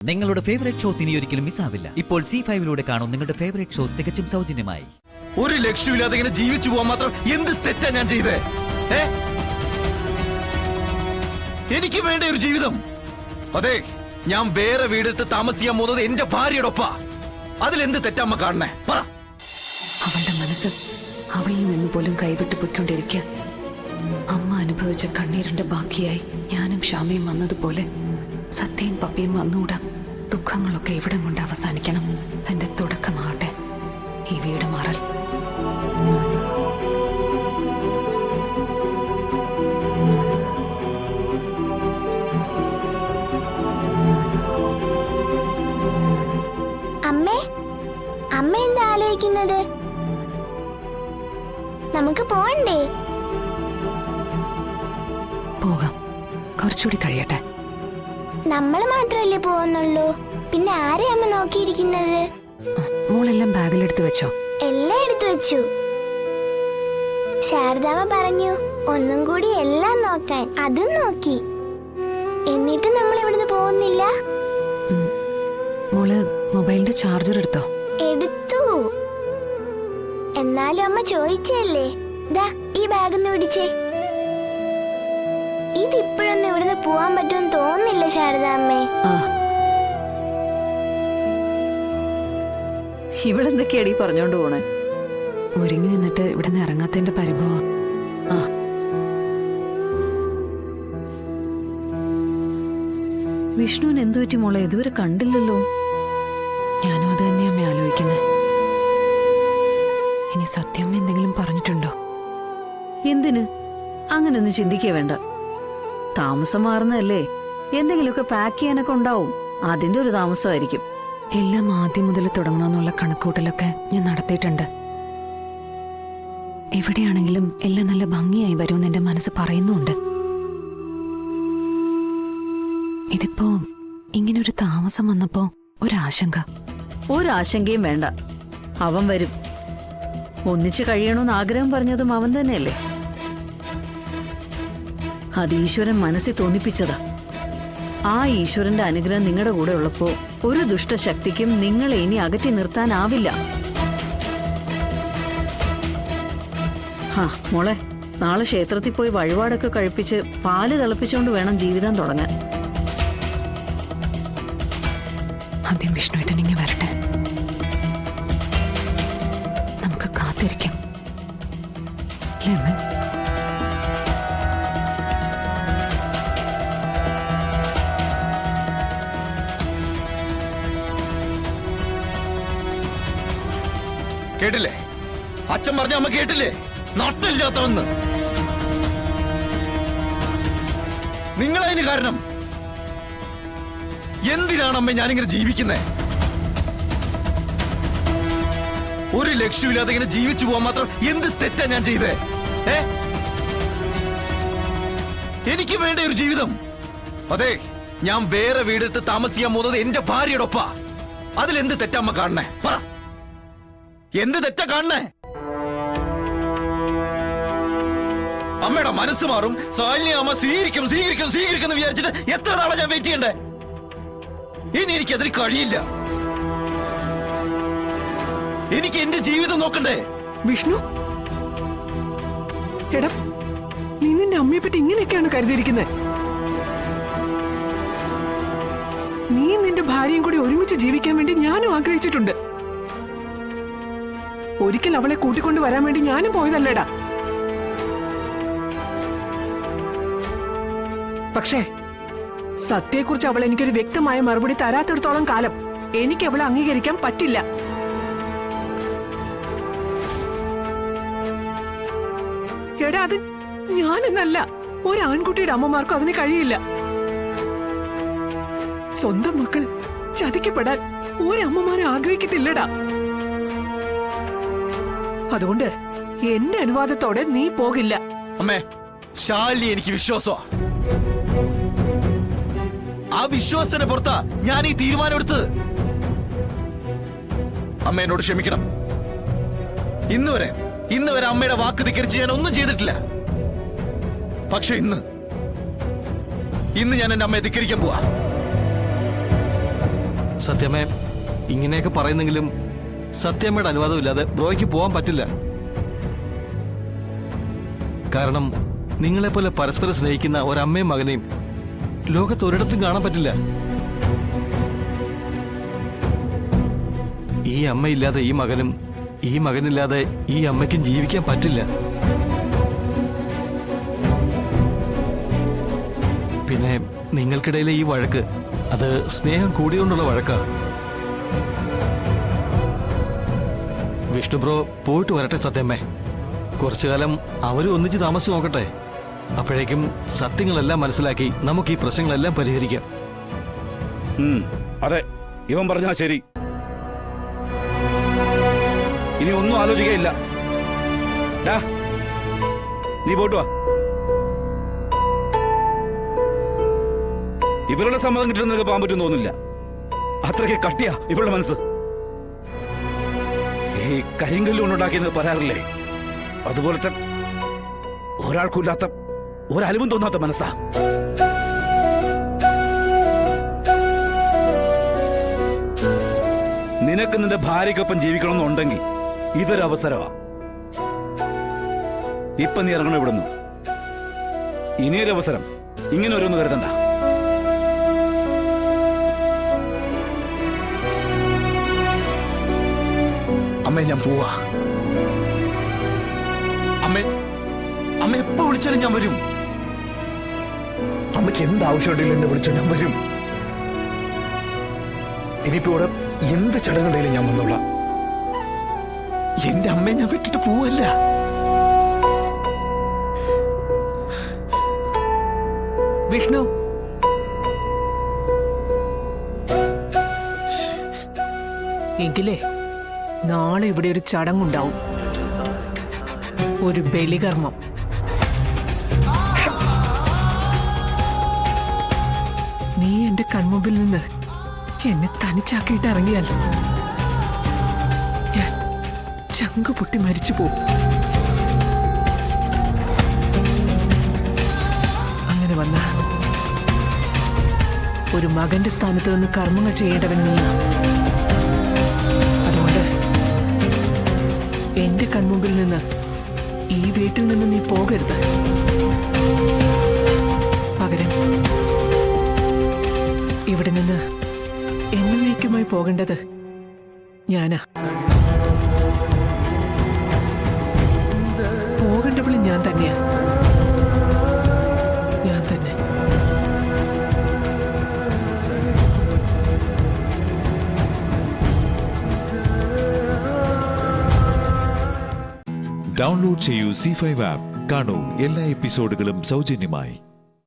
നിങ്ങളുടെ favourite shows ഇനി ഒരിക്കലും മിസ്സാവില്ല. ഇപ്പോൾ C5 കാണും നിങ്ങളുടെ ഫേവറേറ്റ് ഷോസ് തികച്ചും സൗജന്യമായി. ഒരു ലക്ഷ്യമില്ലാതെ ഇങ്ങനെ ജീവിച്ചു പോകാൻ മാത്രം എന്ത് തെറ്റാ ഞാൻ ചെയ്തേ? എനിക്ക് വേണ്ട ഒരു ജീവിതം. അതെ, ഞാൻ വേറെ വീടെടുത്ത് താമസിക്കാൻ പോകുന്നത് എന്റെ ഭാര്യയോടൊപ്പാ. അതിലെന്ത് തെറ്റമ്മ കാണണേ? പറ. അവളുടെ മനസ്സ് അവളിൽ നിന്ന് പോലും കൈവിട്ട് പൊയ്ക്കൊണ്ടിരിക്കുക. അമ്മ അനുഭവിച്ച കണ്ണീരിന്റെ ബാക്കിയായി ഞാനും ഷാമയും വന്നതുപോലെ സത്യയും പപ്പിയും വന്നുകൂടാ. ദുഃഖങ്ങളൊക്കെ ഇവിടെ കൊണ്ട് അവസാനിക്കണം. തന്റെ തുടക്കമാകട്ടെ ഈ വീട് മാറൽ. അമ്മ എന്താ ആലോചിക്കുന്നത്? നമുക്ക് പോണ്ടേ? പോകാം, കുറച്ചുകൂടി കഴിയട്ടെ. നമ്മൾ മാത്രമല്ലേ പോകുന്നുള്ളൂ, പിന്നെ ആരെ അമ്മ നോക്കിയിരിക്കുന്നത്? മോളെല്ലാം ബാഗിലെടുത്ത് വെച്ചോ? എല്ലാം എടുത്തു വെച്ചു. ശാരദാമ്മ പറഞ്ഞു ഒന്നും കൂടി എല്ലാം നോക്കാൻ. അതും നോക്കി. എന്നിട്ട് നമ്മൾ ഇവിടുന്ന് പോകുന്നില്ല. മോള് മൊബൈലിന്റെ ചാർജർ എടുത്തോ? എടുത്തു. എന്നാലും അമ്മ ചോദിച്ചല്ലേ. ദാ ഈ ബാഗ് ഒന്ന് പിടിച്ചേ. ഇതിപ്പോഴൊന്നും ഇവിടുന്ന് പോവാൻ പറ്റുമെന്ന് തോന്നുന്നില്ല ശാരദാമ്മേ. ഇവളെന്തൊക്കെയാടി പറഞ്ഞോണ്ട് പോണേ? ഒരുങ്ങി നിന്നിട്ട് ഇവിടെ നിന്ന് ഇറങ്ങാത്തതിന്റെ പരിഭവം. വിഷ്ണുവിന് എന്തു പറ്റി മോളെ? ഇതുവരെ കണ്ടില്ലല്ലോ. ഞാനും അത് തന്നെയാ അമ്മ ആലോചിക്കുന്നത്. ഇനി സത്യം എന്തെങ്കിലും പറഞ്ഞിട്ടുണ്ടോ? എന്തിന്? അങ്ങനെയൊന്നും ചിന്തിക്കേ വേണ്ട. താമസം മാറുന്നതല്ലേ, എന്തെങ്കിലുമൊക്കെ പാക്ക് ചെയ്യാനൊക്കെ ഉണ്ടാവും. അതിന്റെ ഒരു താമസമായിരിക്കും. എല്ലാം ആദ്യം മുതൽ തുടങ്ങണമെന്നുള്ള കണക്കൂട്ടലൊക്കെ ഞാൻ നടത്തിയിട്ടുണ്ട്. എവിടെയാണെങ്കിലും എല്ലാം നല്ല ഭംഗിയായി വരുമെന്ന് എന്റെ മനസ്സ് പറയുന്നുണ്ട്. ഇതിപ്പോ ഇങ്ങനൊരു താമസം വന്നപ്പോ ഒരാശങ്ക. ഒരാശങ്കയും വേണ്ട, അവൻ വരും. ഒന്നിച്ച് കഴിയണമെന്ന് ആഗ്രഹം പറഞ്ഞതും അവൻ തന്നെയല്ലേ. അത് ഈശ്വരൻ മനസ്സിൽ തോന്നിപ്പിച്ചതാ. ആ ഈശ്വരന്റെ അനുഗ്രഹം നിങ്ങളുടെ കൂടെ ഉള്ളപ്പോ ഒരു ദുഷ്ടശക്തിക്കും നിങ്ങളെ ഇനി അകറ്റി നിർത്താനാവില്ല. മോളെ, നാളെ ക്ഷേത്രത്തിൽ പോയി വഴിപാടൊക്കെ കഴിപ്പിച്ച് പാല് തിളപ്പിച്ചുകൊണ്ട് വേണം ജീവിതം തുടങ്ങാൻ. ആദ്യം വിഷ്ണുവേട്ടനിങ്ങി വരട്ടെ, നമുക്ക് കാത്തിരിക്കാം. കേട്ടില്ലേ? അച്ഛൻ പറഞ്ഞ അമ്മ കേട്ടില്ലേ? നട്ടില്ലാത്തവന്ന് നിങ്ങളതിന് കാരണം. എന്തിനാണ് അമ്മ ഞാനിങ്ങനെ ജീവിക്കുന്നേ? ഒരു ലക്ഷ്യമില്ലാതെ ഇങ്ങനെ ജീവിച്ചു പോകാൻ മാത്രം എന്ത് തെറ്റാ ഞാൻ ചെയ്തേ? എനിക്ക് വേണ്ട ഒരു ജീവിതം. അതെ, ഞാൻ വേറെ വീടെടുത്ത് താമസിക്കാൻ പോകുന്നത് എന്റെ ഭാര്യയോടൊപ്പാ. അതിലെന്ത് തെറ്റമ്മ കാണണേ? പറ, എന്ത് തെറ്റാ കാണണേ? അമ്മയുടെ മനസ്സ് മാറും, സാലിനി അമ്മ സ്വീകരിക്കും സ്വീകരിക്കും സ്വീകരിക്കും വിചാരിച്ചിട്ട് എത്ര നാളെ ഞാൻ വെയിറ്റ് ചെയ്യണ്ടേ? ഇനി എനിക്കതിന് കഴിയില്ല. എനിക്ക് എന്റെ ജീവിതം നോക്കണ്ടേ? വിഷ്ണു, എടാ, നീ നിന്റെ അമ്മയെ പറ്റി ഇങ്ങനെയൊക്കെയാണ് കരുതിയിരിക്കുന്നത്? നീ നിന്റെ ഭാര്യയും കൂടി ഒരുമിച്ച് ജീവിക്കാൻ വേണ്ടി ഞാനും ആഗ്രഹിച്ചിട്ടുണ്ട്. ഒരിക്കൽ അവളെ കൂട്ടിക്കൊണ്ടു വരാൻ വേണ്ടി ഞാനും പോയതല്ലേടാ. പക്ഷേ സത്യയെക്കുറിച്ച് അവൾ എനിക്കൊരു വ്യക്തമായ മറുപടി തരാത്തിടത്തോളം കാലം എനിക്ക് അവളെ അംഗീകരിക്കാൻ പറ്റില്ല. എടാ, അത് ഞാനെന്നല്ല, ഒരാൺകുട്ടിയുടെ അമ്മമാർക്കും അതിന് കഴിയില്ല. സ്വന്തം മക്കൾ ചതിക്കപ്പെടാൻ ഒരമ്മമാരെ ആഗ്രഹിക്കത്തില്ലടാ. അതുകൊണ്ട് എന്റെ അനുവാദത്തോടെ നീ പോകില്ല. അമ്മേ, ശാലിനി എനിക്ക് വിശ്വാസമാ. ആ വിശ്വാസത്തിന്റെ പുറത്താ ഞാൻ ഈ തീരുമാനം എടുത്തത്. അമ്മ എന്നോട് ക്ഷമിക്കണം. ഇന്ന് വരെ അമ്മയുടെ വാക്ക് ധിക്കരിച്ച് ഞാൻ ഒന്നും ചെയ്തിട്ടില്ല. പക്ഷെ ഇന്ന് ഞാൻ എന്റെ അമ്മയെ ധിക്കരിക്കാൻ പോവാ. സത്യമേ, ഇങ്ങനെയൊക്കെ പറയുന്നെങ്കിലും സത്യമ്മയുടെ അനുവാദമില്ലാതെ ബ്രോയ്ക്ക് പോകാൻ പറ്റില്ല. കാരണം നിങ്ങളെപ്പോലെ പരസ്പരം സ്നേഹിക്കുന്ന ഒരമ്മയും മകനെയും ലോകത്ത് ഒരിടത്തും കാണാൻ പറ്റില്ല. ഈ അമ്മയില്ലാതെ ഈ മകനും, ഈ മകനില്ലാതെ ഈ അമ്മയ്ക്കും ജീവിക്കാൻ പറ്റില്ല. പിന്നെ നിങ്ങൾക്കിടയിലെ ഈ വഴക്ക് അത് സ്നേഹം കൂടിയോണ്ടുള്ള വഴക്കാ. വിഷ്ണു ബ്രോ പോയിട്ട് വരട്ടെ സത്യമ്മേ. കുറച്ചു കാലം അവരും ഒന്നിച്ച് താമസിച്ച് നോക്കട്ടെ. അപ്പോഴേക്കും സത്യങ്ങളെല്ലാം മനസ്സിലാക്കി നമുക്ക് ഈ പ്രശ്നങ്ങളെല്ലാം പരിഹരിക്കാം. അതെ, ഇവൻ പറഞ്ഞാ ശരി. ഇനി ഒന്നും ആലോചിക്കയില്ല. നീ പോയിട്ട് വാ. ഇവരുടെ സമ്മതം കിട്ടുന്നതൊക്കെ പോകാൻ പറ്റും തോന്നില്ല. അത്രയ്ക്ക് കട്ടിയാ ഇവളുടെ മനസ്സ്. ഈ കരിങ്കല്ല് കൊണ്ടുണ്ടാക്കിയെന്ന് പറയാറില്ലേ, അതുപോലത്തെ ഒരാൾക്കില്ലാത്ത ഒരലിവും തോന്നാത്ത മനസ്സാ. നിനക്ക് നിന്റെ ഭാര്യയ്ക്കൊപ്പം ജീവിക്കണമെന്നുണ്ടെങ്കിൽ ഇതൊരു അവസരമാ. ഇപ്പൊ നീ ഇറങ്ങണം ഇവിടുന്ന്. ഇനിയൊരു അവസരം ഇങ്ങനെ ഓരോന്ന് കരുതണ്ട. അമ്മേ, ഞാൻ പോവാ. അമ്മ എപ്പോ വിളിച്ചാലും ഞാൻ വരും. അമ്മയ്ക്ക് എന്താവശ്യമുണ്ടെങ്കിലും എന്നെ വിളിച്ചാൽ ഞാൻ വരും. ഇനിയിപ്പോ ഇവിടെ എന്ത് ചടങ്ങുണ്ടെങ്കിലും ഞാൻ വന്നോളാം. എന്റെ അമ്മയെ ഞാൻ വിട്ടിട്ട് പോവല്ല. വിഷ്ണു, എങ്കിലേ നാളെ ഇവിടെ ഒരു ചടങ്ങുണ്ടാവും, ഒരു ബലികർമ്മം. നീ എന്റെ കൺമുമ്പിൽ നിന്ന് എന്നെ തനിച്ചാക്കിയിട്ട് ഇറങ്ങിയാൽ ഞാൻ ചങ്കു പൊട്ടി മരിച്ചു പോകും. അങ്ങനെ വന്ന ഒരു മകന്റെ സ്ഥാനത്ത് നിന്ന് കർമ്മങ്ങൾ ചെയ്യേണ്ടവൻ നീയാ. അതുകൊണ്ട് എന്റെ കൺമുമ്പിൽ നിന്ന് ഈ വീട്ടിൽ നിന്ന് നീ പോകരുത്. പകരം ഇവിടെ നിന്ന് എന്നേക്കുമായി പോകേണ്ടത് ഞാനാ. പോകേണ്ടവള് ഞാൻ തന്നെയാ. ഞാൻ തന്നെ. ഡൗൺലോഡ് ചെയ്യൂ C5 ആപ്പ്. കാണൂ എല്ലാ എപ്പിസോഡുകളും സൗജന്യമായി.